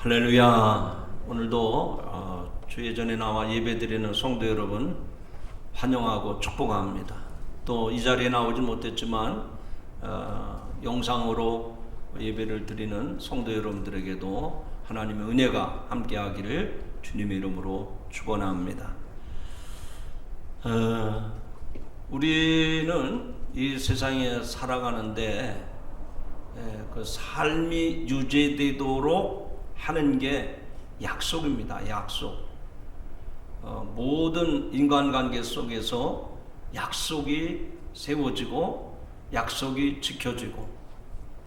할렐루야. 오늘도 주의 전에 나와 예배드리는 성도 여러분 환영하고 축복합니다. 또 이 자리에 나오지 못했지만 영상으로 예배를 드리는 성도 여러분들에게도 하나님의 은혜가 함께하기를 주님의 이름으로 축원합니다. 우리는 이 세상에 살아가는데 그 삶이 유지되도록 하는 게 약속입니다. 약속. 모든 인간관계 속에서 약속이 세워지고 약속이 지켜지고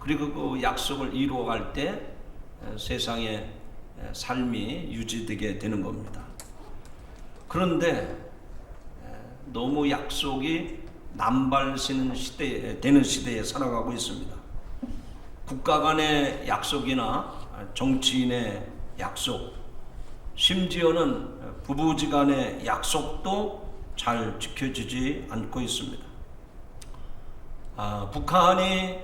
그리고 그 약속을 이루어갈 때 세상의 삶이 유지되게 되는 겁니다. 그런데 너무 약속이 남발되는 시대에 살아가고 있습니다. 국가 간의 약속이나 정치인의 약속, 심지어는 부부지간의 약속도 잘 지켜지지 않고 있습니다. 북한이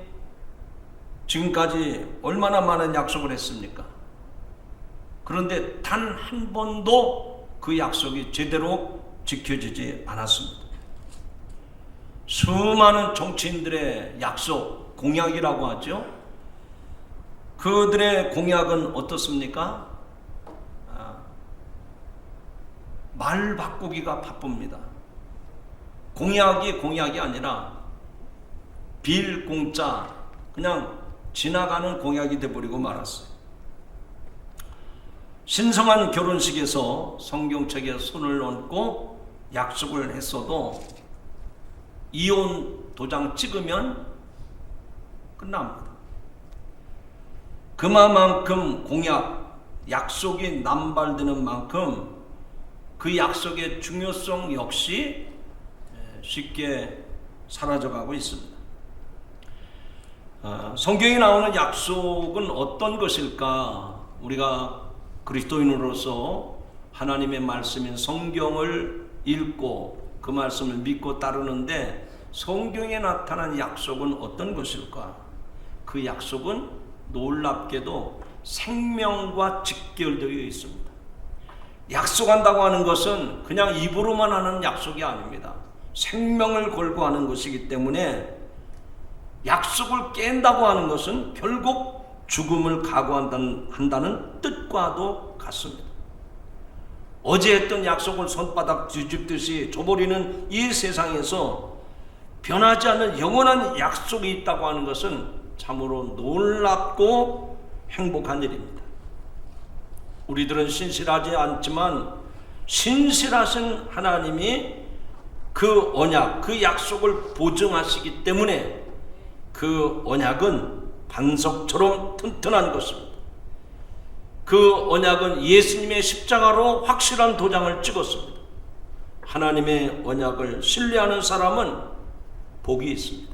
지금까지 얼마나 많은 약속을 했습니까? 그런데 단 한 번도 그 약속이 제대로 지켜지지 않았습니다. 수많은 정치인들의 약속, 공약이라고 하죠. 그들의 공약은 어떻습니까? 말 바꾸기가 바쁩니다. 공약이 아니라 빌 공짜 그냥 지나가는 공약이 돼버리고 말았어요. 신성한 결혼식에서 성경책에 손을 얹고 약속을 했어도 이혼 도장 찍으면 끝납니다. 그만큼 공약, 약속이 남발되는 만큼 그 약속의 중요성 역시 쉽게 사라져가고 있습니다. 성경에 나오는 약속은 어떤 것일까? 우리가 그리스도인으로서 하나님의 말씀인 성경을 읽고 그 말씀을 믿고 따르는데 성경에 나타난 약속은 어떤 것일까? 그 약속은 놀랍게도 생명과 직결되어 있습니다. 약속한다고 하는 것은 그냥 입으로만 하는 약속이 아닙니다. 생명을 걸고 하는 것이기 때문에 약속을 깬다고 하는 것은 결국 죽음을 각오한다는 뜻과도 같습니다. 어제 했던 약속을 손바닥 뒤집듯이 줘버리는 이 세상에서 변하지 않는 영원한 약속이 있다고 하는 것은 참으로 놀랍고 행복한 일입니다. 우리들은 신실하지 않지만 신실하신 하나님이 그 언약, 그 약속을 보증하시기 때문에 그 언약은 반석처럼 튼튼한 것입니다. 그 언약은 예수님의 십자가로 확실한 도장을 찍었습니다. 하나님의 언약을 신뢰하는 사람은 복이 있습니다.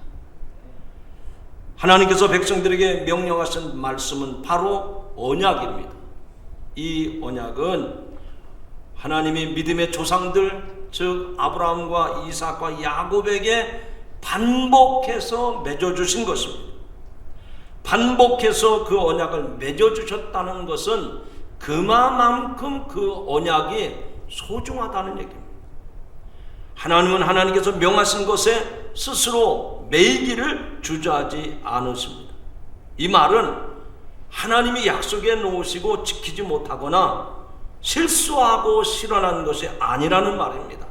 하나님께서 백성들에게 명령하신 말씀은 바로 언약입니다. 이 언약은 하나님이 믿음의 조상들, 즉 아브라함과 이삭과 야곱에게 반복해서 맺어주신 것입니다. 반복해서 그 언약을 맺어주셨다는 것은 그만큼 그 언약이 소중하다는 얘기입니다. 하나님은 하나님께서 명하신 것에 스스로 매이기를 주저하지 않으십니다. 이 말은 하나님이 약속해 놓으시고 지키지 못하거나 실수하고 실현한 것이 아니라는 말입니다.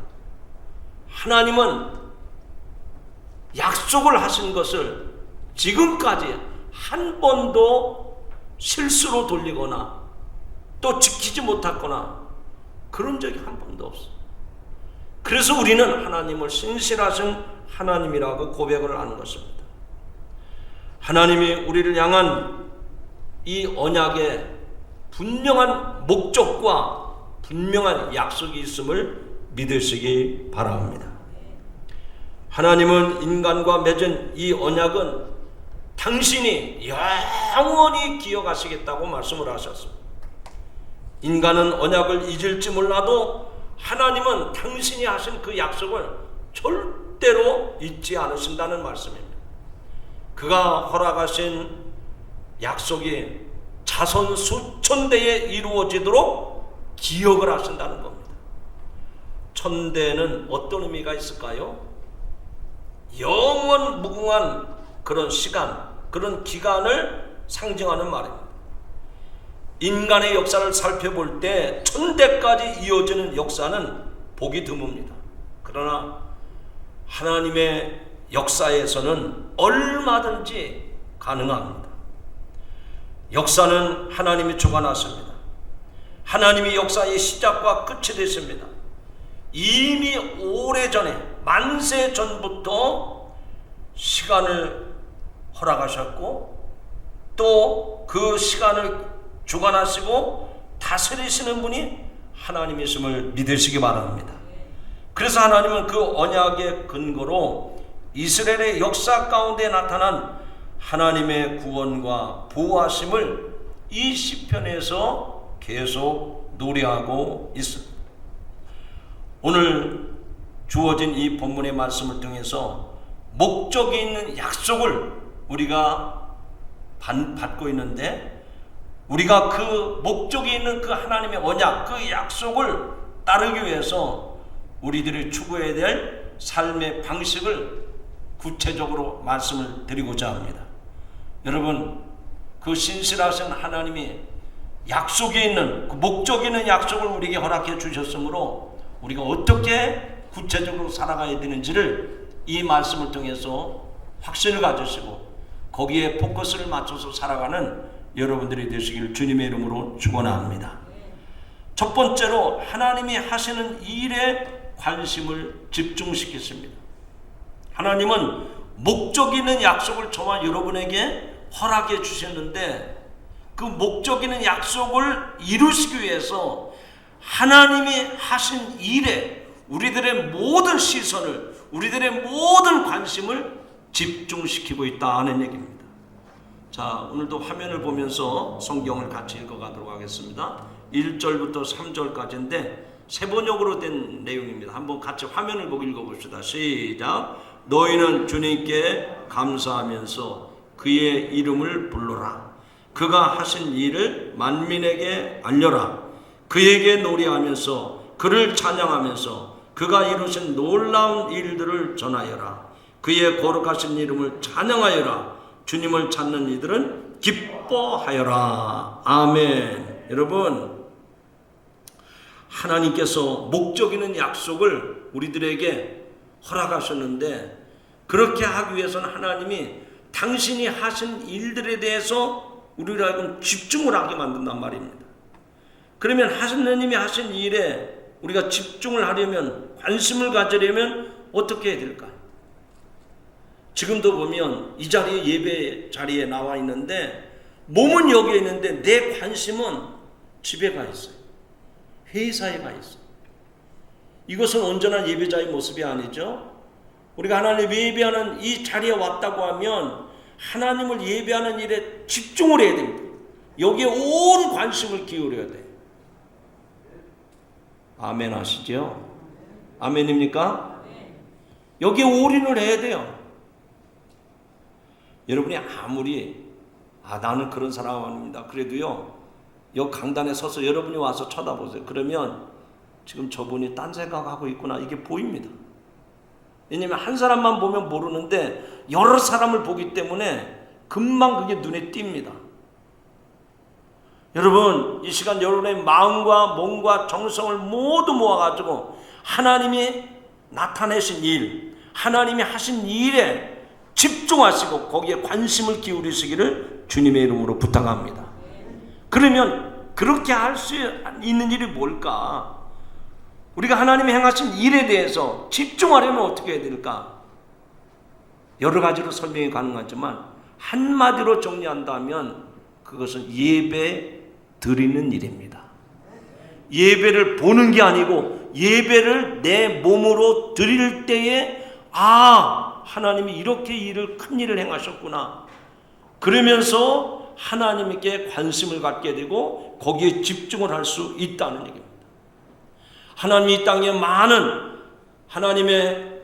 하나님은 약속을 하신 것을 지금까지 한 번도 실수로 돌리거나 또 지키지 못했거나 그런 적이 한 번도 없어요. 그래서 우리는 하나님을 신실하신 하나님이라고 고백을 하는 것입니다. 하나님이 우리를 향한 이 언약에 분명한 목적과 분명한 약속이 있음을 믿으시기 바랍니다. 하나님은 인간과 맺은 이 언약은 당신이 영원히 기억하시겠다고 말씀을 하셨습니다. 인간은 언약을 잊을지 몰라도 하나님은 당신이 하신 그 약속을 절대로 잊지 않으신다는 말씀입니다. 그가 허락하신 약속이 자손 수천 대에 이루어지도록 기억을 하신다는 겁니다. 천대는 어떤 의미가 있을까요? 영원 무궁한 그런 시간, 그런 기간을 상징하는 말입니다. 인간의 역사를 살펴볼 때 천대까지 이어지는 역사는 보기 드뭅니다. 그러나 하나님의 역사에서는 얼마든지 가능합니다. 역사는 하나님이 주관하십니다. 하나님이 역사의 시작과 끝이 되십니다. 이미 오래전에 만세 전부터 시간을 허락하셨고 또 그 시간을 주관하시고 다스리시는 분이 하나님이심을 믿으시기 바랍니다. 그래서 하나님은 그 언약의 근거로 이스라엘의 역사 가운데 나타난 하나님의 구원과 보호하심을 이 시편에서 계속 노래하고 있습니다. 오늘 주어진 이 본문의 말씀을 통해서 목적이 있는 약속을 우리가 받고 있는데, 우리가 그 목적이 있는 그 하나님의 언약, 그 약속을 따르기 위해서 우리들이 추구해야 될 삶의 방식을 구체적으로 말씀을 드리고자 합니다. 여러분, 그 신실하신 하나님이 약속이 있는, 그 목적이 있는 약속을 우리에게 허락해 주셨으므로 우리가 어떻게 구체적으로 살아가야 되는지를 이 말씀을 통해서 확신을 가지시고 거기에 포커스를 맞춰서 살아가는 여러분들이 되시길 주님의 이름으로 축원합니다. 첫 번째로 하나님이 하시는 일에 관심을 집중시켰습니다. 하나님은 목적 있는 약속을 저와 여러분에게 허락해 주셨는데, 그 목적 있는 약속을 이루시기 위해서 하나님이 하신 일에 우리들의 모든 시선을, 우리들의 모든 관심을 집중시키고 있다는 얘기입니다. 자, 오늘도 화면을 보면서 성경을 같이 읽어가도록 하겠습니다. 1절부터 3절까지인데 세 번역으로 된 내용입니다. 한번 같이 화면을 보고 읽어봅시다. 시작. 너희는 주님께 감사하면서 그의 이름을 불러라. 그가 하신 일을 만민에게 알려라. 그에게 노래하면서 그를 찬양하면서 그가 이루신 놀라운 일들을 전하여라. 그의 거룩하신 이름을 찬양하여라. 주님을 찾는 이들은 기뻐하여라. 아멘. 여러분, 하나님께서 목적 있는 약속을 우리들에게 허락하셨는데, 그렇게 하기 위해서는 하나님이 당신이 하신 일들에 대해서 우리를 하여금 집중을 하게 만든단 말입니다. 그러면 하나님이 하신 일에 우리가 집중을 하려면, 관심을 가지려면 어떻게 해야 될까요? 지금도 보면 이 자리에, 예배 자리에 나와 있는데 몸은 여기에 있는데 내 관심은 집에 가 있어요. 회사에 가 있어요. 이것은 온전한 예배자의 모습이 아니죠. 우리가 하나님 예배하는 이 자리에 왔다고 하면 하나님을 예배하는 일에 집중을 해야 됩니다. 여기에 온 관심을 기울여야 돼요. 아멘 하시죠? 아멘입니까? 여기에 올인을 해야 돼요. 여러분이 아무리 나는 그런 사람 아닙니다. 그래도요, 여 강단에 서서 여러분이 와서 쳐다보세요. 그러면 지금 저분이 딴 생각하고 있구나, 이게 보입니다. 왜냐하면 한 사람만 보면 모르는데 여러 사람을 보기 때문에 금방 그게 눈에 띕니다. 여러분, 이 시간 여러분의 마음과 몸과 정성을 모두 모아가지고 하나님이 나타내신 일, 하나님이 하신 일에 집중하시고 거기에 관심을 기울이시기를 주님의 이름으로 부탁합니다. 그러면 그렇게 할 수 있는 일이 뭘까? 우리가 하나님이 행하신 일에 대해서 집중하려면 어떻게 해야 될까? 여러 가지로 설명이 가능하지만 한마디로 정리한다면 그것은 예배 드리는 일입니다. 예배를 보는 게 아니고 예배를 내 몸으로 드릴 때에 하나님이 이렇게 일을, 큰 일을 행하셨구나. 그러면서 하나님께 관심을 갖게 되고 거기에 집중을 할 수 있다는 얘기입니다. 하나님이 이 땅에 많은 하나님의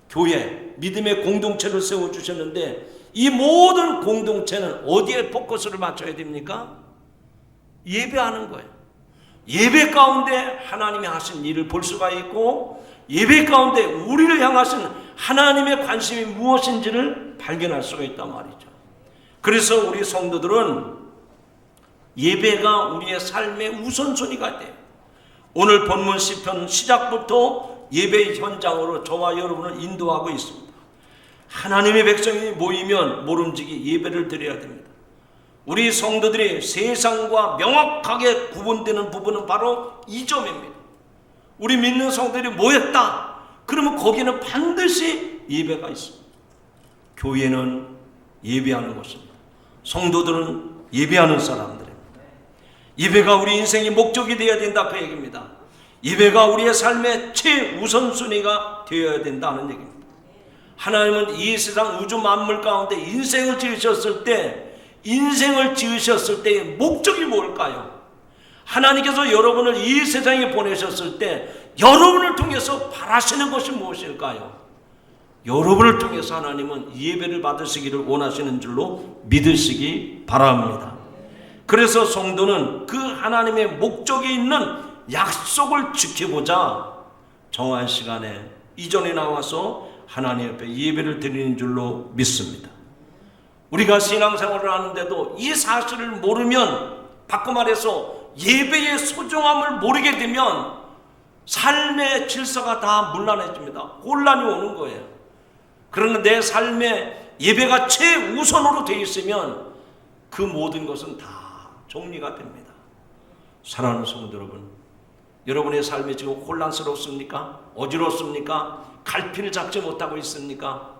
교회, 믿음의 공동체를 세워주셨는데 이 모든 공동체는 어디에 포커스를 맞춰야 됩니까? 예배하는 거예요. 예배 가운데 하나님이 하신 일을 볼 수가 있고, 예배 가운데 우리를 향하신 하나님의 관심이 무엇인지를 발견할 수가 있단 말이죠. 그래서 우리 성도들은 예배가 우리의 삶의 우선순위가 돼요. 오늘 본문 시편 시작부터 예배 현장으로 저와 여러분을 인도하고 있습니다. 하나님의 백성이 모이면 모름지기 예배를 드려야 됩니다. 우리 성도들이 세상과 명확하게 구분되는 부분은 바로 이 점입니다. 우리 믿는 성도들이 모였다, 그러면 거기는 반드시 예배가 있습니다. 교회는 예배하는 곳입니다. 성도들은 예배하는 사람들입니다. 예배가 우리 인생의 목적이 되어야 된다, 그 얘기입니다. 예배가 우리의 삶의 최우선순위가 되어야 된다는 얘기입니다. 하나님은 이 세상 우주 만물 가운데 인생을 지으셨을 때의 목적이 뭘까요? 하나님께서 여러분을 이 세상에 보내셨을 때 여러분을 통해서 바라시는 것이 무엇일까요? 여러분을 통해서 하나님은 예배를 받으시기를 원하시는 줄로 믿으시기 바랍니다. 그래서 성도는 그 하나님의 목적이 있는 약속을 지켜보자 정한 시간에 이전에 나와서 하나님 앞에 예배를 드리는 줄로 믿습니다. 우리가 신앙생활을 하는데도 이 사실을 모르면, 바꿔 말해서 예배의 소중함을 모르게 되면 삶의 질서가 다 문란해집니다. 혼란이 오는 거예요. 그러나 내 삶에 예배가 최우선으로 되어 있으면 그 모든 것은 다 정리가 됩니다. 사랑하는 성도 여러분, 여러분의 삶이 지금 혼란스럽습니까? 어지럽습니까? 갈피를 잡지 못하고 있습니까?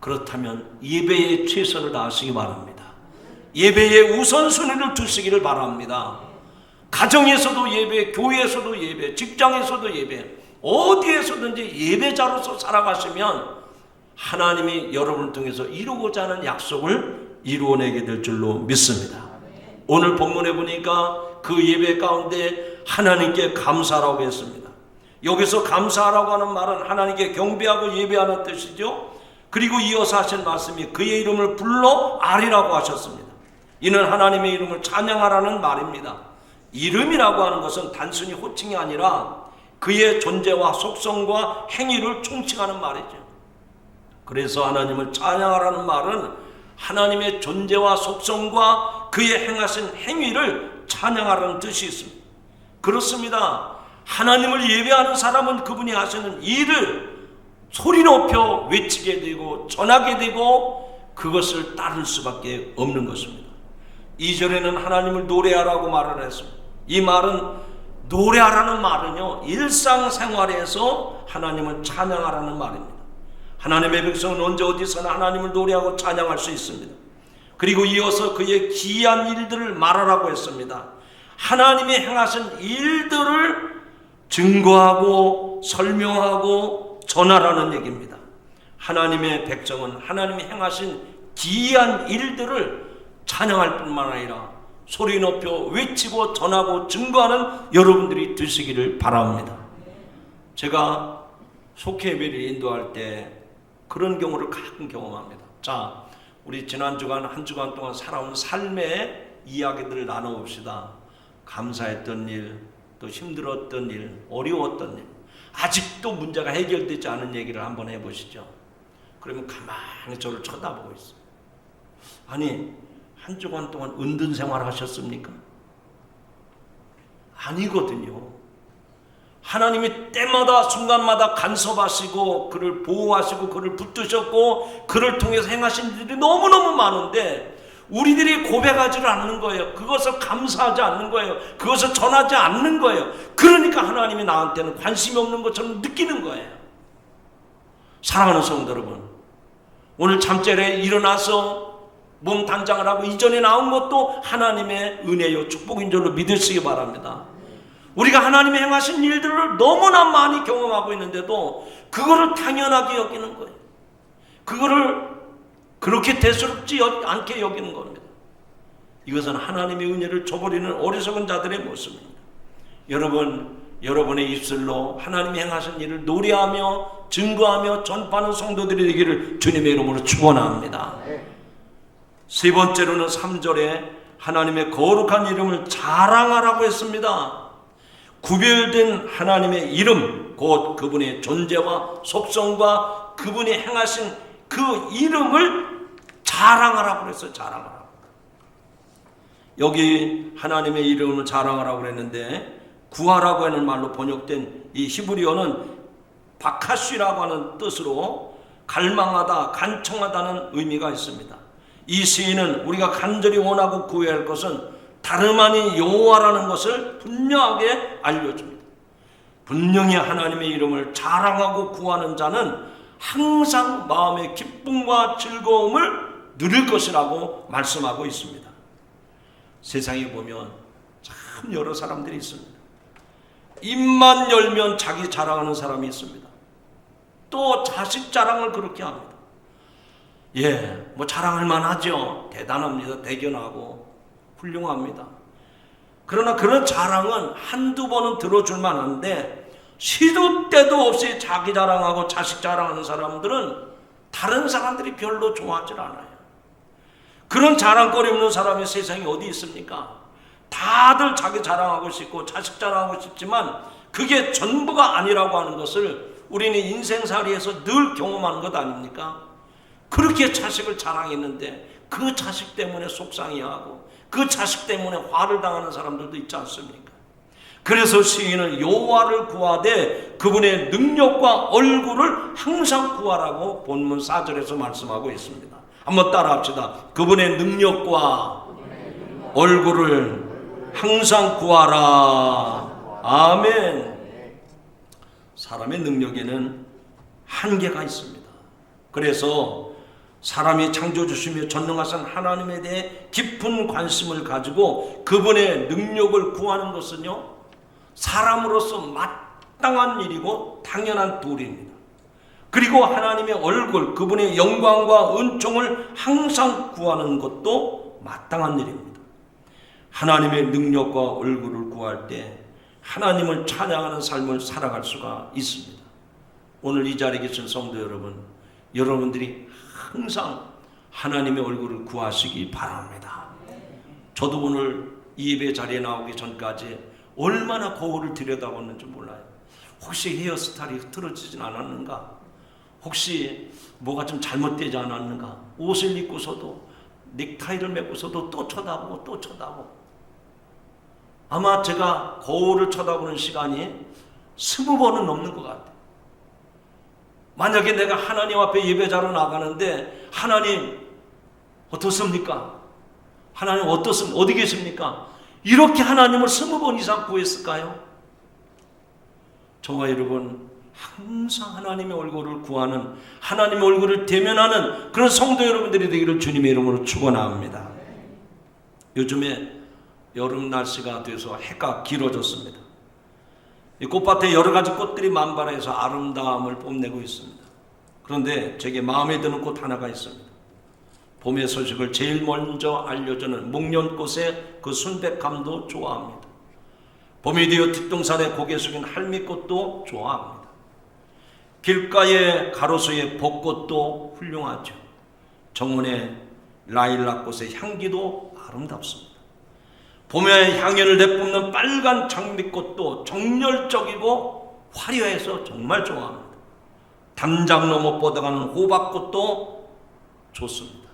그렇다면 예배에 최선을 다하시기 바랍니다. 예배에 우선순위를 두시기를 바랍니다. 가정에서도 예배, 교회에서도 예배, 직장에서도 예배, 어디에서든지 예배자로서 살아가시면 하나님이 여러분을 통해서 이루고자 하는 약속을 이루어내게 될 줄로 믿습니다. 오늘 본문에 보니까 그 예배 가운데 하나님께 감사하라고 했습니다. 여기서 감사하라고 하는 말은 하나님께 경배하고 예배하는 뜻이죠. 그리고 이어서 하신 말씀이 그의 이름을 불러 아리라고 하셨습니다. 이는 하나님의 이름을 찬양하라는 말입니다. 이름이라고 하는 것은 단순히 호칭이 아니라 그의 존재와 속성과 행위를 총칭하는 말이죠. 그래서 하나님을 찬양하라는 말은 하나님의 존재와 속성과 그의 행하신 행위를 찬양하라는 뜻이 있습니다. 그렇습니다. 하나님을 예배하는 사람은 그분이 하시는 일을 소리 높여 외치게 되고 전하게 되고 그것을 따를 수밖에 없는 것입니다. 2절에는 하나님을 노래하라고 말을 했습니다. 이 말은 노래하라는 말은요, 일상생활에서 하나님을 찬양하라는 말입니다. 하나님의 백성은 언제 어디서나 하나님을 노래하고 찬양할 수 있습니다. 그리고 이어서 그의 기이한 일들을 말하라고 했습니다. 하나님이 행하신 일들을 증거하고 설명하고 전하라는 얘기입니다. 하나님의 백성은 하나님이 행하신 기이한 일들을 찬양할 뿐만 아니라 소리 높여 외치고 전하고 증거하는 여러분들이 되시기를 바랍니다. 제가 속회 예배를 인도할 때 그런 경우를 가끔 경험합니다. 자, 우리 지난 주간 한 주간 동안 살아온 삶의 이야기들을 나눠봅시다. 감사했던 일, 또 힘들었던 일, 어려웠던 일, 아직도 문제가 해결되지 않은 얘기를 한번 해보시죠. 그러면 가만히 저를 쳐다보고 있어요. 아니, 한 주간 동안 은둔 생활 하셨습니까? 아니거든요. 하나님이 때마다 순간마다 간섭하시고 그를 보호하시고 그를 붙드셨고 그를 통해서 행하신 일이 너무너무 많은데 우리들이 고백하지를 않는 거예요. 그것을 감사하지 않는 거예요. 그것을 전하지 않는 거예요. 그러니까 하나님이 나한테는 관심이 없는 것처럼 느끼는 거예요. 사랑하는 성도 여러분, 오늘 잠자리에 일어나서 몸 단장을 하고 이전에 나온 것도 하나님의 은혜요 축복인 줄로 믿으시기 바랍니다. 우리가 하나님의 행하신 일들을 너무나 많이 경험하고 있는데도 그거를 당연하게 여기는 거예요. 그거를 그렇게 대수롭지 않게 여기는 겁니다. 이것은 하나님의 은혜를 저버리는 어리석은 자들의 모습입니다. 여러분, 여러분의 입술로 하나님이 행하신 일을 노래하며 증거하며 전파하는 성도들이 되기를 주님의 이름으로 축원합니다. 세 번째로는 3절에 하나님의 거룩한 이름을 자랑하라고 했습니다. 구별된 하나님의 이름, 곧 그분의 존재와 속성과 그분이 행하신 그 이름을 자랑하라고 그랬어요. 자랑하라고. 여기 하나님의 이름을 자랑하라고 그랬는데, 구하라고 하는 말로 번역된 이 히브리어는 바카시라고 하는 뜻으로 갈망하다, 간청하다는 의미가 있습니다. 이 시인은 우리가 간절히 원하고 구해야 할 것은 다름 아닌 여호와라는 것을 분명하게 알려줍니다. 분명히 하나님의 이름을 자랑하고 구하는 자는 항상 마음의 기쁨과 즐거움을 누릴 것이라고 말씀하고 있습니다. 세상에 보면 참 여러 사람들이 있습니다. 입만 열면 자기 자랑하는 사람이 있습니다. 또 자식 자랑을 그렇게 합니다. 뭐 자랑할 만하죠. 대단합니다. 대견하고 훌륭합니다. 그러나 그런 자랑은 한두 번은 들어줄 만한데, 시도 때도 없이 자기 자랑하고 자식 자랑하는 사람들은 다른 사람들이 별로 좋아하지 않아요. 그런 자랑거리 없는 사람이 세상에 어디 있습니까? 다들 자기 자랑하고 싶고 자식 자랑하고 싶지만 그게 전부가 아니라고 하는 것을 우리는 인생살이에서 늘 경험하는 것 아닙니까? 그렇게 자식을 자랑했는데 그 자식 때문에 속상해하고 그 자식 때문에 화를 당하는 사람들도 있지 않습니까? 그래서 시인은 여호와를 구하되 그분의 능력과 얼굴을 항상 구하라고 본문 4절에서 말씀하고 있습니다. 한번 따라합시다. 그분의 능력과 얼굴을 항상 구하라. 아멘. 사람의 능력에는 한계가 있습니다. 그래서 사람이 창조주시며 전능하신 하나님에 대해 깊은 관심을 가지고 그분의 능력을 구하는 것은요, 사람으로서 마땅한 일이고 당연한 도리입니다. 그리고 하나님의 얼굴, 그분의 영광과 은총을 항상 구하는 것도 마땅한 일입니다. 하나님의 능력과 얼굴을 구할 때 하나님을 찬양하는 삶을 살아갈 수가 있습니다. 오늘 이 자리에 계신 성도 여러분, 여러분들이 항상 하나님의 얼굴을 구하시기 바랍니다. 저도 오늘 이 예배 자리에 나오기 전까지 얼마나 거울을 들여다봤는지 몰라요. 혹시 헤어스타일이 흐트러지진 않았는가? 혹시 뭐가 좀 잘못되지 않았는가? 옷을 입고서도, 넥타이를 메고서도 또 쳐다보고 또 쳐다보고. 아마 제가 거울을 쳐다보는 시간이 20번은 넘는 것 같아요. 만약에 내가 하나님 앞에 예배자로 나가는데, 하나님 어떻습니까? 하나님 어떻습니까? 어디 계십니까? 이렇게 하나님을 20번 이상 구했을까요? 저와 여러분 항상 하나님의 얼굴을 구하는, 하나님의 얼굴을 대면하는 그런 성도 여러분들이 되기를 주님의 이름으로 축원합니다. 요즘에 여름 날씨가 돼서 해가 길어졌습니다. 이 꽃밭에 여러 가지 꽃들이 만발해서 아름다움을 뽐내고 있습니다. 그런데 제게 마음에 드는 꽃 하나가 있습니다. 봄의 소식을 제일 먼저 알려주는 목련꽃의 그 순백감도 좋아합니다. 봄이 되어 뒷동산에 고개 숙인 할미꽃도 좋아합니다. 길가의 가로수의 벚꽃도 훌륭하죠. 정원의 라일락꽃의 향기도 아름답습니다. 봄의 향연을 내뿜는 빨간 장미꽃도 정열적이고 화려해서 정말 좋아합니다. 담장 넘어 뻗어가는 호박꽃도 좋습니다.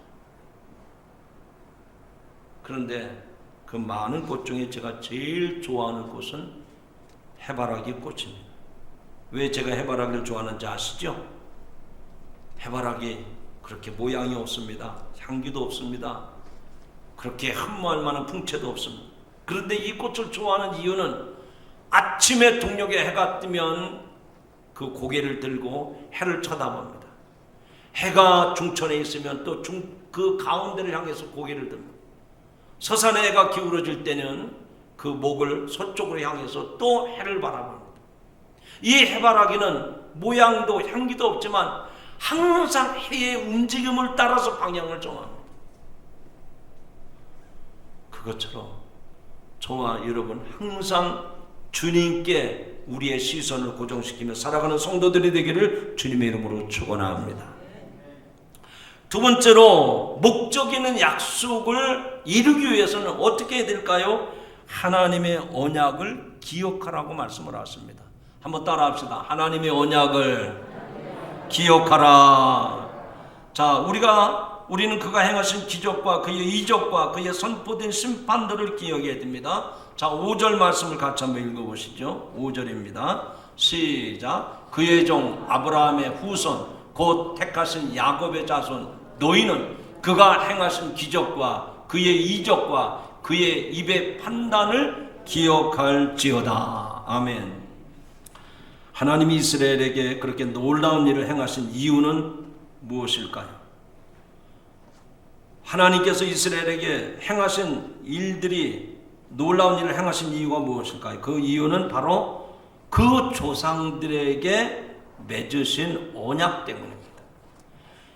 그런데 그 많은 꽃 중에 제가 제일 좋아하는 꽃은 해바라기 꽃입니다. 왜 제가 해바라기를 좋아하는지 아시죠? 해바라기 그렇게 모양이 없습니다. 향기도 없습니다. 그렇게 흠모할 만한 풍채도 없습니다. 그런데 이 꽃을 좋아하는 이유는 아침에 동력에 해가 뜨면 그 고개를 들고 해를 쳐다봅니다. 해가 중천에 있으면 또 그 가운데를 향해서 고개를 듭니다. 서산에 해가 기울어질 때는 그 목을 서쪽으로 향해서 또 해를 바라봅니다. 이 해바라기는 모양도 향기도 없지만 항상 해의 움직임을 따라서 방향을 정합니다. 그것처럼 저와 여러분 항상 주님께 우리의 시선을 고정시키며 살아가는 성도들이 되기를 주님의 이름으로 축원합니다. 두 번째로 목적 있는 약속을 이루기 위해서는 어떻게 해야 될까요? 하나님의 언약을 기억하라고 말씀을 하십니다. 한번 따라 합시다. 하나님의 언약을 기억하라. 자, 우리는 그가 행하신 기적과 그의 이적과 그의 선포된 심판들을 기억해야 됩니다. 자, 5절 말씀을 같이 한번 읽어보시죠. 5절입니다. 시작. 그의 종 아브라함의 후손 곧 택하신 야곱의 자손 너희는 그가 행하신 기적과 그의 이적과 그의 입의 판단을 기억할지어다. 아멘. 하나님이 이스라엘에게 그렇게 놀라운 일을 행하신 이유는 무엇일까요? 하나님께서 이스라엘에게 행하신 일들이 놀라운 일을 행하신 이유가 무엇일까요? 그 이유는 바로 그 조상들에게 맺으신 언약 때문입니다.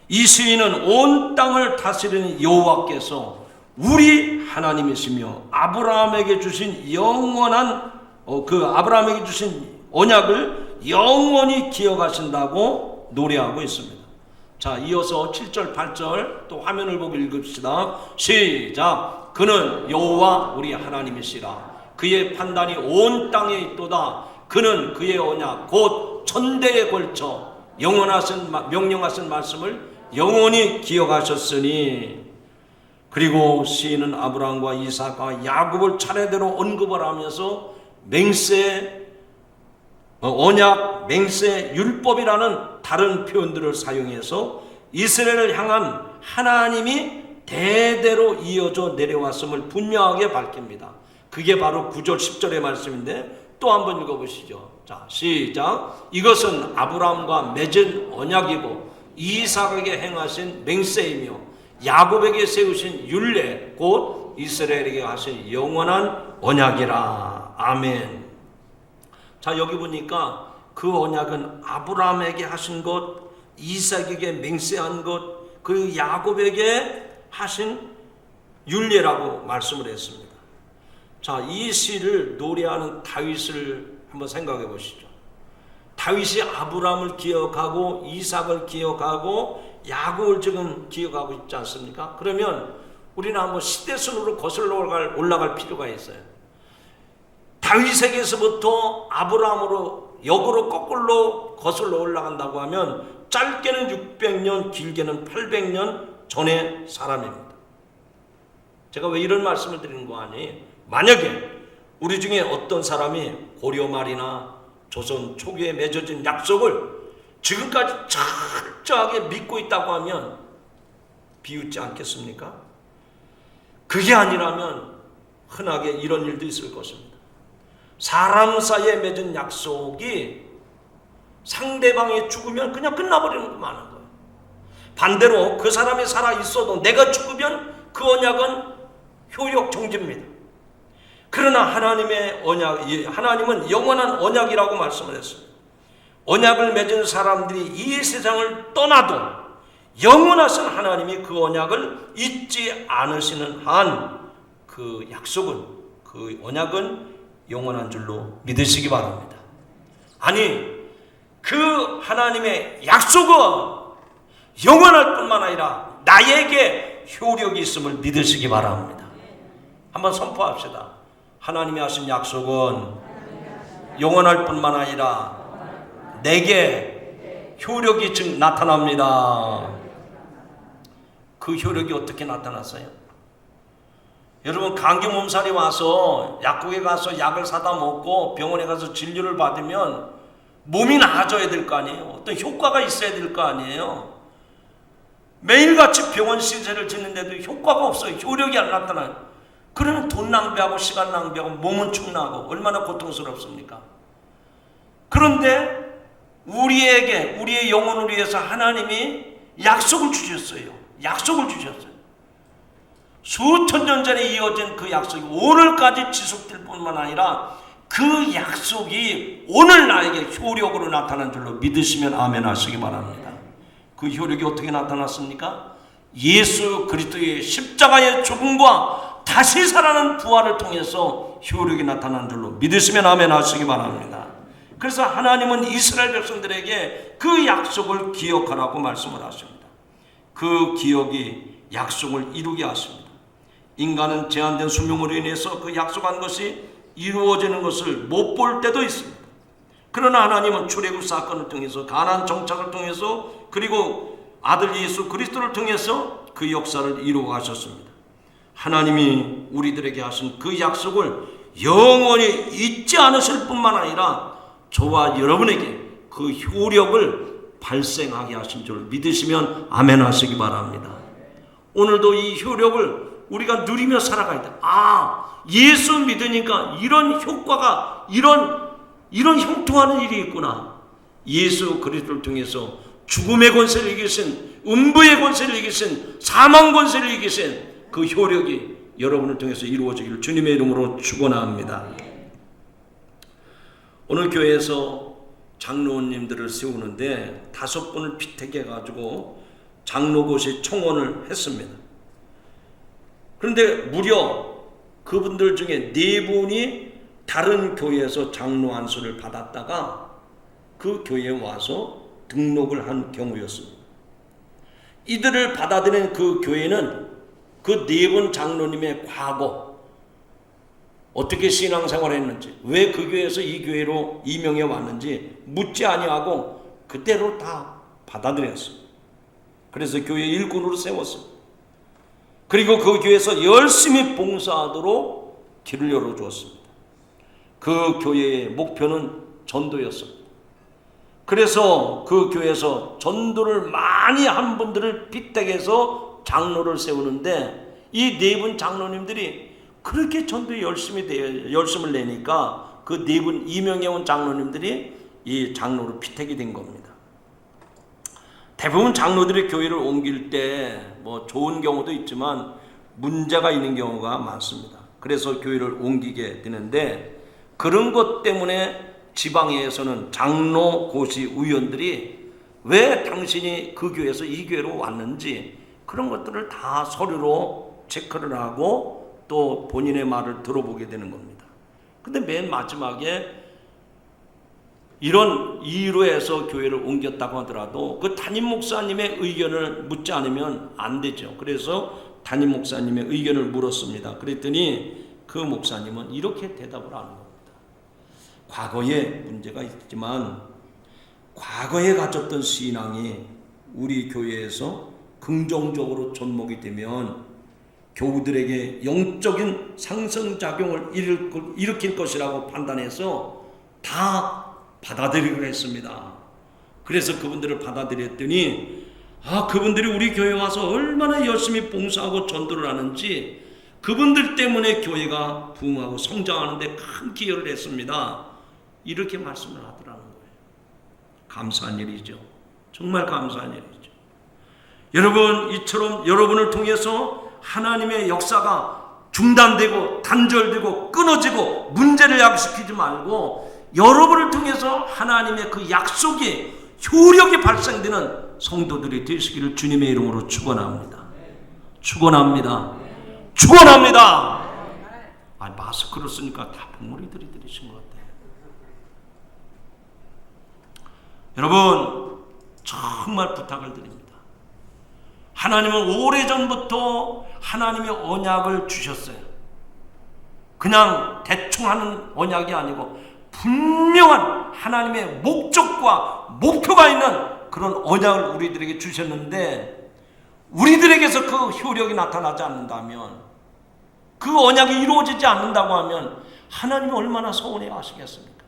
이 시인은 온 땅을 다스리는 여호와께서 우리 하나님이시며 아브라함에게 주신 영원한 아브라함에게 주신 언약을 영원히 기억하신다고 노래하고 있습니다. 자, 이어서 7절 8절 또 화면을 보고 읽읍시다. 시작. 그는 여호와 우리 하나님이시라. 그의 판단이 온 땅에 있도다. 그는 그의 언약 곧 천대에 걸쳐 명령하신 말씀을 영원히 기억하셨으니. 그리고 시인은 아브라함과 이삭과 야곱을 차례대로 언급을 하면서 맹세, 언약, 맹세, 율법이라는 다른 표현들을 사용해서 이스라엘을 향한 하나님이 대대로 이어져 내려왔음을 분명하게 밝힙니다. 그게 바로 9절 10절의 말씀인데 또 한번 읽어보시죠. 자, 시작. 이것은 아브라함과 맺은 언약이고 이삭에게 행하신 맹세이며 야곱에게 세우신 율례 곧 이스라엘에게 하신 영원한 언약이라. 아멘. 자, 여기 보니까 그 언약은 아브라함에게 하신 것, 이삭에게 맹세한 것, 그리고 야곱에게 하신 율례라고 말씀을 했습니다. 자, 이 시를 노래하는 다윗을 한번 생각해 보시죠. 다윗이 아브라함을 기억하고 이삭을 기억하고 야곱을 지금 기억하고 있지 않습니까? 그러면 우리는 한번 시대순으로 거슬러 올라갈 필요가 있어요. 다윗에게서부터 아브라함으로 역으로 거꾸로 거슬러 올라간다고 하면 짧게는 600년, 길게는 800년 전의 사람입니다. 제가 왜 이런 말씀을 드리는 거 아니? 만약에 우리 중에 어떤 사람이 고려 말이나 조선 초기에 맺어진 약속을 지금까지 철저하게 믿고 있다고 하면 비웃지 않겠습니까? 그게 아니라면 흔하게 이런 일도 있을 것입니다. 사람 사이에 맺은 약속이 상대방이 죽으면 그냥 끝나버리는 거 많은 거예요. 반대로 그 사람이 살아 있어도 내가 죽으면 그 언약은 효력 정지입니다. 그러나 하나님의 언약, 하나님은 영원한 언약이라고 말씀을 했어요. 언약을 맺은 사람들이 이 세상을 떠나도 영원하신 하나님이 그 언약을 잊지 않으시는 한 그 약속은, 그 언약은 영원한 줄로 믿으시기 바랍니다. 아니, 그 하나님의 약속은 영원할 뿐만 아니라 나에게 효력이 있음을 믿으시기 바랍니다. 한번 선포합시다. 하나님이 하신 약속은 영원할 뿐만 아니라 내게 효력이 즉 나타납니다. 그 효력이 어떻게 나타났어요? 여러분, 감기 몸살이 와서 약국에 가서 약을 사다 먹고 병원에 가서 진료를 받으면 몸이 나아져야 될 거 아니에요. 어떤 효과가 있어야 될 거 아니에요. 매일같이 병원 신세를 짓는데도 효과가 없어요. 효력이 안 나타나요. 그러면 돈 낭비하고 시간 낭비하고 몸은 축나고 얼마나 고통스럽습니까? 그런데 우리의 영혼을 위해서 하나님이 약속을 주셨어요. 약속을 주셨어요. 수천 년 전에 이어진 그 약속이 오늘까지 지속될 뿐만 아니라 그 약속이 오늘 나에게 효력으로 나타난 줄로 믿으시면 아멘 하시기 바랍니다. 그 효력이 어떻게 나타났습니까? 예수 그리스도의 십자가의 죽음과 다시 살아나는 부활을 통해서 효력이 나타난 줄로 믿으시면 아멘 하시기 바랍니다. 그래서 하나님은 이스라엘 백성들에게 그 약속을 기억하라고 말씀을 하십니다. 그 기억이 약속을 이루게 하십니다. 인간은 제한된 수명으로 인해서 그 약속한 것이 이루어지는 것을 못 볼 때도 있습니다. 그러나 하나님은 출애굽 사건을 통해서, 가나안 정착을 통해서, 그리고 아들 예수 그리스도를 통해서 그 역사를 이루어 가셨습니다. 하나님이 우리들에게 하신 그 약속을 영원히 잊지 않으실 뿐만 아니라 저와 여러분에게 그 효력을 발생하게 하신 줄 믿으시면 아멘 하시기 바랍니다. 오늘도 이 효력을 우리가 누리며 살아가야 돼. 예수 믿으니까 이런 효과가, 이런 형통하는 일이 있구나. 예수 그리스도를 통해서 죽음의 권세를 이기신, 음부의 권세를 이기신, 사망 권세를 이기신 그 효력이 여러분을 통해서 이루어지기를 주님의 이름으로 축원합니다. 오늘 교회에서 장로님들을 세우는데 5분을 피택해 가지고 장로고시 청원을 했습니다. 그런데 무려 그분들 중에 4분이 다른 교회에서 장로 안수를 받았다가 그 교회에 와서 등록을 한 경우였습니다. 이들을 받아들인 그 교회는 그 4분 장로님의 과거, 어떻게 신앙생활을 했는지, 왜 그 교회에서 이 교회로 임명해 왔는지 묻지 아니하고 그대로 다 받아들였어요. 그래서 교회 일꾼으로 세웠어요. 그리고 그 교회에서 열심히 봉사하도록 길을 열어주었습니다. 그 교회의 목표는 전도였습니다. 그래서 그 교회에서 전도를 많이 한 분들을 빗대게서 장로를 세우는데, 이 4분 장로님들이 그렇게 전도에 열심을 내니까 그 4분 임명해온 장로님들이 이 장로로 피택이 된 겁니다. 대부분 장로들이 교회를 옮길 때 뭐 좋은 경우도 있지만 문제가 있는 경우가 많습니다. 그래서 교회를 옮기게 되는데, 그런 것 때문에 지방에서는 장로고시 위원들이 왜 당신이 그 교회에서 이 교회로 왔는지 그런 것들을 다 서류로 체크를 하고 또 본인의 말을 들어보게 되는 겁니다. 근데 맨 마지막에 이런 이유로 해서 교회를 옮겼다고 하더라도 그 담임 목사님의 의견을 묻지 않으면 안 되죠. 그래서 담임 목사님의 의견을 물었습니다. 그랬더니 그 목사님은 이렇게 대답을 하는 겁니다. 과거에 문제가 있지만 과거에 가졌던 신앙이 우리 교회에서 긍정적으로 접목이 되면 교우들에게 영적인 상승작용을 일으킬 것이라고 판단해서 다 받아들이기로 했습니다. 그래서 그분들을 받아들였더니 그분들이 우리 교회에 와서 얼마나 열심히 봉사하고 전도를 하는지, 그분들 때문에 교회가 부흥하고 성장하는 데 큰 기여를 했습니다. 이렇게 말씀을 하더라는 거예요. 감사한 일이죠. 정말 감사한 일이죠. 여러분, 이처럼 여러분을 통해서 하나님의 역사가 중단되고 단절되고 끊어지고 문제를 야기시키지 말고 여러분을 통해서 하나님의 그 약속이, 효력이 발생되는 성도들이 되시기를 주님의 이름으로 축원합니다. 축원합니다. 축원합니다. 마스크를 쓰니까 다 목소리 들이신 것 같아요. 여러분, 정말 부탁을 드립니다. 하나님은 오래전부터 하나님의 언약을 주셨어요. 그냥 대충 하는 언약이 아니고 분명한 하나님의 목적과 목표가 있는 그런 언약을 우리들에게 주셨는데, 우리들에게서 그 효력이 나타나지 않는다면, 그 언약이 이루어지지 않는다고 하면 하나님이 얼마나 서운해 하시겠습니까?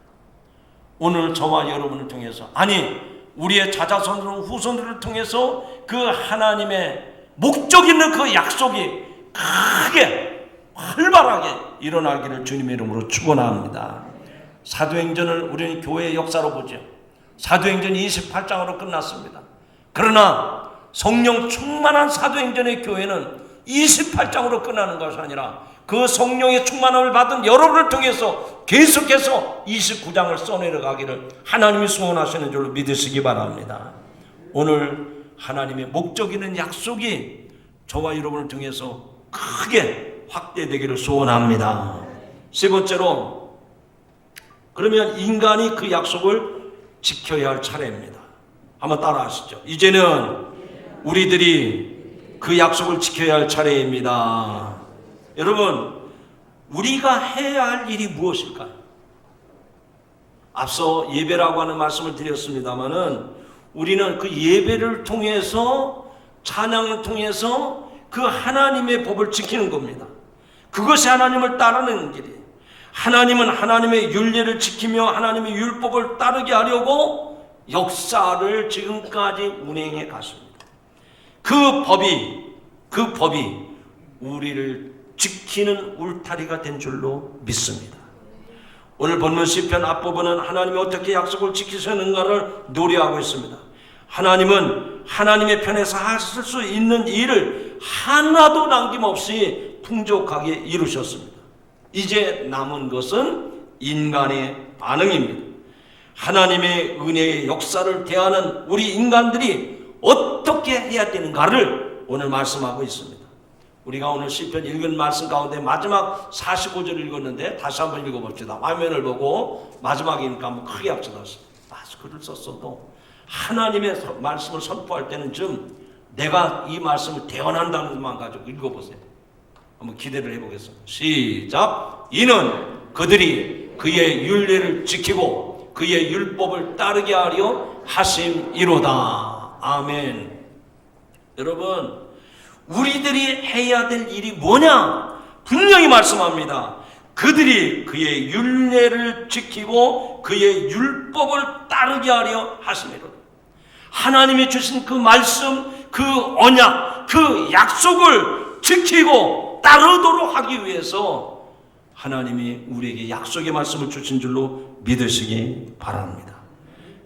오늘 저와 여러분을 통해서, 아니 우리의 자자손으로 후손들을 통해서 그 하나님의 목적 있는 그 약속이 크게 활발하게 일어나기를 주님의 이름으로 축원합니다. 사도행전을 우리는 교회의 역사로 보죠. 사도행전 28장으로 끝났습니다. 그러나 성령 충만한 사도행전의 교회는 28장으로 끝나는 것이 아니라 그 성령의 충만함을 받은 여러분을 통해서 계속해서 29장을 써내려가기를 하나님이 소원하시는 줄로 믿으시기 바랍니다. 오늘 하나님의 목적 있는 약속이 저와 여러분을 통해서 크게 확대되기를 소원합니다. 세 번째로, 그러면 인간이 그 약속을 지켜야 할 차례입니다. 한번 따라 하시죠. 이제는 우리들이 그 약속을 지켜야 할 차례입니다. 여러분, 우리가 해야 할 일이 무엇일까요? 앞서 예배라고 하는 말씀을 드렸습니다마는 우리는 그 예배를 통해서, 찬양을 통해서 그 하나님의 법을 지키는 겁니다. 그것이 하나님을 따르는 길이에요. 하나님은 하나님의 율례를 지키며 하나님의 율법을 따르게 하려고 역사를 지금까지 운행해 갔습니다. 그 법이 우리를 지키는 울타리가 된 줄로 믿습니다. 오늘 본문 시편 앞부분은 하나님이 어떻게 약속을 지키셨는가를 노래하고 있습니다. 하나님은 하나님의 편에서 하실 수 있는 일을 하나도 남김없이 풍족하게 이루셨습니다. 이제 남은 것은 인간의 반응입니다. 하나님의 은혜의 역사를 대하는 우리 인간들이 어떻게 해야 되는가를 오늘 말씀하고 있습니다. 우리가 오늘 시편 읽은 말씀 가운데 마지막 45절 읽었는데 다시 한번 읽어봅시다. 화면을 보고 마지막이니까 한번 크게 합시다. 마스크를 썼어도 하나님의 말씀을 선포할 때는 좀 내가 이 말씀을 대언한다는 것만 가지고 읽어보세요. 한번 기대를 해보겠습니다. 시작. 이는 그들이 그의 율례를 지키고 그의 율법을 따르게 하려 하심이로다. 아멘. 여러분, 우리들이 해야 될 일이 뭐냐? 분명히 말씀합니다. 그들이 그의 율례를 지키고 그의 율법을 따르게 하려 하심이로다. 하나님이 주신 그 말씀, 그 언약, 그 약속을 지키고 따르도록 하기 위해서 하나님이 우리에게 약속의 말씀을 주신 줄로 믿으시기 바랍니다.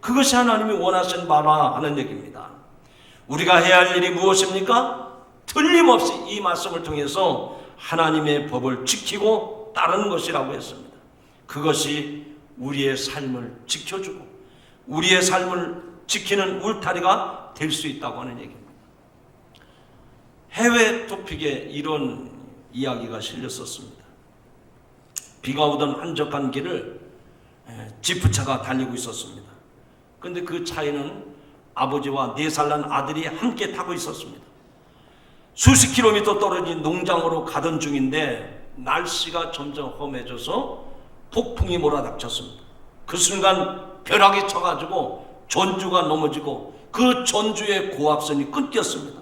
그것이 하나님이 원하신 바라 하는 얘기입니다. 우리가 해야 할 일이 무엇입니까? 틀림없이 이 말씀을 통해서 하나님의 법을 지키고 따르는 것이라고 했습니다. 그것이 우리의 삶을 지켜주고 우리의 삶을 지키는 울타리가 될 수 있다고 하는 얘기입니다. 해외 토픽에 이런 이야기가 실렸었습니다. 비가 오던 한적한 길을 지프차가 달리고 있었습니다. 그런데 그 차에는 아버지와 4살 난 아들이 함께 타고 있었습니다. 수십 킬로미터 떨어진 농장으로 가던 중인데 날씨가 점점 험해져서 폭풍이 몰아닥쳤습니다. 그 순간 벼락이 쳐가지고 전주가 넘어지고 그 전주의 고압선이 끊겼습니다.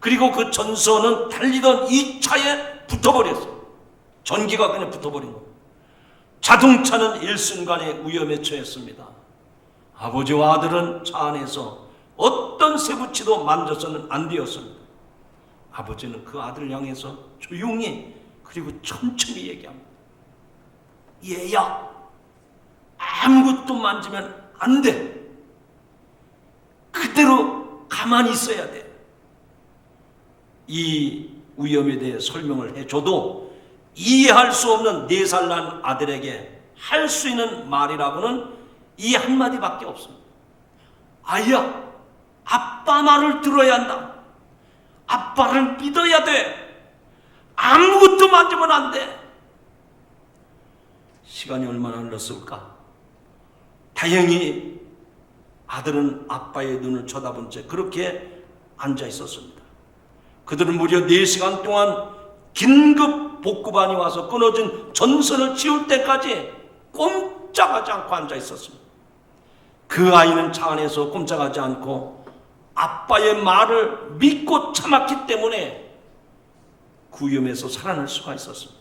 그리고 그 전선은 달리던 이 차에 붙어버렸어요. 전기가 그냥 붙어버린 거예요. 자동차는 일순간에 위험에 처했습니다. 아버지와 아들은 차 안에서 어떤 쇠붙이도 만져서는 안 되었습니다. 아버지는 그 아들을 향해서 조용히 그리고 천천히 얘기합니다. 얘야, 아무것도 만지면 안 돼. 그대로 가만히 있어야 돼. 이 위험에 대해 설명을 해줘도 이해할 수 없는 4살 난 아들에게 할 수 있는 말이라고는 이 한마디밖에 없습니다. 아이야, 아빠 말을 들어야 한다. 아빠를 믿어야 돼. 아무것도 만지면 안 돼. 시간이 얼마나 흘렀을까? 다행히 아들은 아빠의 눈을 쳐다본 채 그렇게 앉아 있었습니다. 그들은 무려 4시간 동안 긴급 복구반이 와서 끊어진 전선을 치울 때까지 꼼짝하지 않고 앉아 있었습니다. 그 아이는 차 안에서 꼼짝하지 않고 아빠의 말을 믿고 참았기 때문에 그 위험에서 살아날 수가 있었습니다.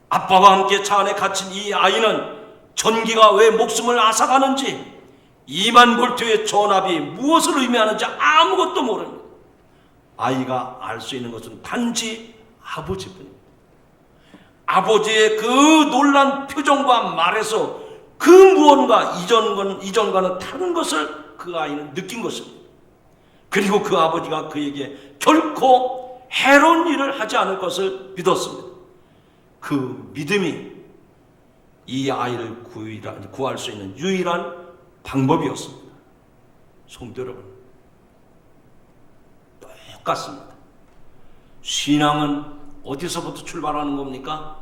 아빠와 함께 차 안에 갇힌 이 아이는 전기가 왜 목숨을 앗아가는지, 2만 볼트의 전압이 무엇을 의미하는지 아무것도 모릅니다. 아이가 알 수 있는 것은 단지 아버지뿐입니다. 아버지의 그 놀란 표정과 말에서 그 무언가 이전과는 다른 것을 그 아이는 느낀 것입니다. 그리고 그 아버지가 그에게 결코 해로운 일을 하지 않을 것을 믿었습니다. 그 믿음이 이 아이를 구할 수 있는 유일한 방법이었습니다. 성도 여러분, 똑같습니다. 신앙은 어디서부터 출발하는 겁니까?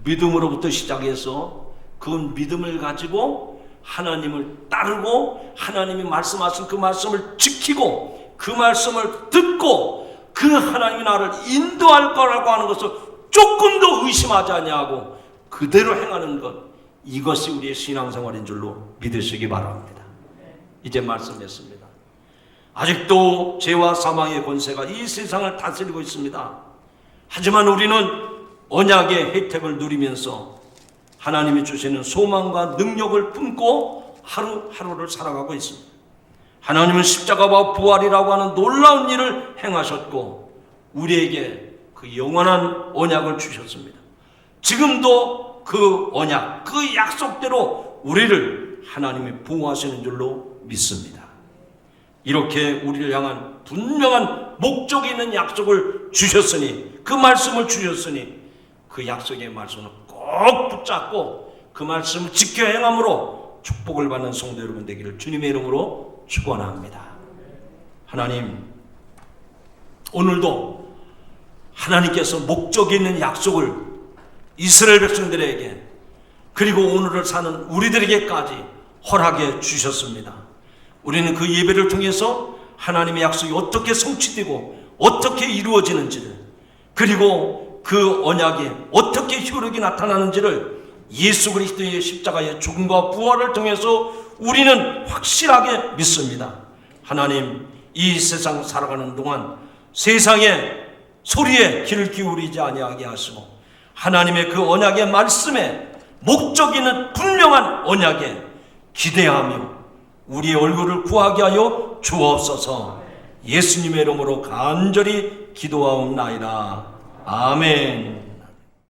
믿음으로부터 시작해서 그 믿음을 가지고 하나님을 따르고 하나님이 말씀하신 그 말씀을 지키고 그 말씀을 듣고 그 하나님이 나를 인도할 거라고 하는 것을 조금도 의심하지 아니하고 그대로 행하는 것, 이것이 우리의 신앙생활인 줄로 믿으시기 바랍니다. 이제 말씀했습니다. 아직도 죄와 사망의 권세가 이 세상을 다스리고 있습니다. 하지만 우리는 언약의 혜택을 누리면서 하나님이 주시는 소망과 능력을 품고 하루하루를 살아가고 있습니다. 하나님은 십자가와 부활이라고 하는 놀라운 일을 행하셨고 우리에게 그 영원한 언약을 주셨습니다. 지금도 그 언약, 그 약속대로 우리를 하나님이 보호하시는 줄로 믿습니다. 이렇게 우리를 향한 분명한 목적이 있는 약속을 주셨으니, 그 말씀을 주셨으니 그 약속의 말씀을 꼭 붙잡고 그 말씀을 지켜 행함으로 축복을 받는 성도 여러분 되기를 주님의 이름으로 축원합니다. 하나님, 오늘도 하나님께서 목적이 있는 약속을 이스라엘 백성들에게 그리고 오늘을 사는 우리들에게까지 허락해 주셨습니다. 우리는 그 예배를 통해서 하나님의 약속이 어떻게 성취되고 어떻게 이루어지는지를, 그리고 그 언약이 어떻게 효력이 나타나는지를 예수 그리스도의 십자가의 죽음과 부활을 통해서 우리는 확실하게 믿습니다. 하나님, 이 세상 살아가는 동안 세상의 소리에 귀를 기울이지 아니하게 하시고 하나님의 그 언약의 말씀에 목적 있는 분명한 언약에 기대하며 우리의 얼굴을 구하게 하여 주옵소서. 예수님의 이름으로 간절히 기도하옵나이다. 아멘.